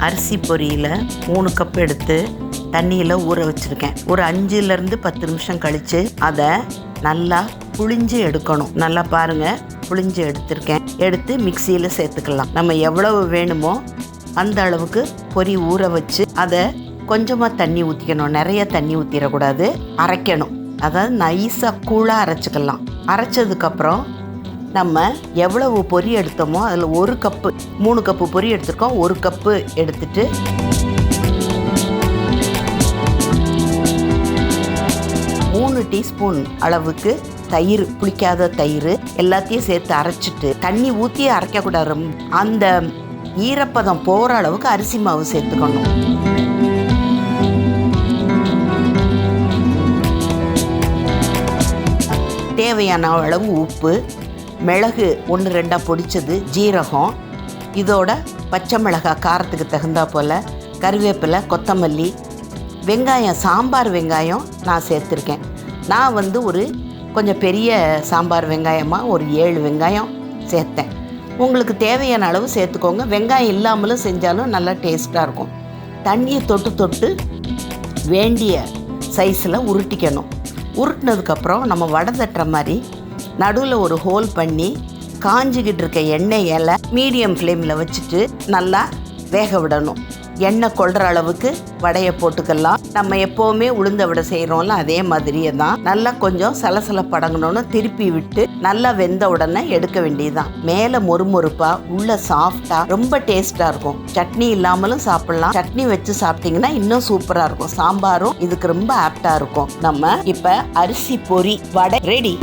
அரிசி பொரியில் 3 கப் எடுத்து தண்ணியில் ஊற வச்சுருக்கேன். ஒரு 5லேருந்து 10 நிமிஷம் கழித்து அதை நல்லா புழிஞ்சு எடுக்கணும். நல்லா பாருங்கள், புழிஞ்சு எடுத்துருக்கேன். எடுத்து மிக்சியில் சேர்த்துக்கலாம். நம்ம எவ்வளவு வேணுமோ அந்த அளவுக்கு பொரி ஊற வச்சு அதை கொஞ்சமாக தண்ணி ஊற்றிக்கணும். நிறைய தண்ணி ஊற்றிடக்கூடாது. அரைக்கணும். அதாவது நைஸாக கூழாக அரைச்சிக்கலாம். அரைச்சதுக்கப்புறம் நம்ம எவ்வளவு பொரி எடுத்தோமோ அதில் 1 கப்பு, 3 கப்பு பொரி எடுத்துருக்கோம். 1 கப்பு எடுத்துட்டு 3 டீஸ்பூன் அளவுக்கு தயிர், புளிக்காத தயிர் எல்லாத்தையும் சேர்த்து அரைச்சிட்டு, தண்ணி ஊற்றி அரைக்கக்கூடாது. அந்த ஈரப்பதம் போகிற அளவுக்கு அரிசி மாவு சேர்த்துக்கணும். தேவையான அளவு உப்பு, மிளகு 1-2 பொடிச்சது, ஜீரகம், இதோட பச்சை மிளகாய் காரத்துக்கு தகுந்தா போல், கருவேப்பிலை, கொத்தமல்லி, வெங்காயம், சாம்பார் வெங்காயம் நான் சேர்த்துருக்கேன். நான் ஒரு கொஞ்சம் பெரிய சாம்பார் வெங்காயமாக ஒரு 7 வெங்காயம் சேர்த்தேன். உங்களுக்கு தேவையான அளவு சேர்த்துக்கோங்க. வெங்காயம் இல்லாமலும் செஞ்சாலும் நல்லா டேஸ்ட்டாக இருக்கும். தண்ணியை தொட்டு வேண்டிய சைஸில் உருட்டிக்கணும். உருட்டினதுக்கப்புறம் நம்ம வடை தட்டுற மாதிரி நடுவில் ஒரு ஹோல் பண்ணி காஞ்சிக்கிட்டு இருக்க எண்ணெயில் மீடியம் ஃப்ளேமில் வச்சுட்டு நல்லா வேக விடணும். எண்ணெய் கொள்கிற அளவுக்கு வடையை போட்டுக்கலாம். நம்ம எப்போவுமே உளுந்த வடை செய்கிறோம்ல, அதே மாதிரியே தான். நல்லா கொஞ்சம் சலசலப்படங்கணுன்னு திருப்பி விட்டு நல்லா வெந்த உடனே எடுக்க வேண்டியதுதான். மேலே மொறுமொறுப்பாக, உள்ள சாஃப்டாக, ரொம்ப டேஸ்ட்டாக இருக்கும். சட்னி இல்லாமலும் சாப்பிட்லாம். சட்னி வச்சு சாப்பிட்டிங்கன்னா இன்னும் சூப்பராக இருக்கும். சாம்பாரும் இதுக்கு ரொம்ப ஆப்டாக இருக்கும். நம்ம இப்போ அரிசி பொரி வடை ரெடி.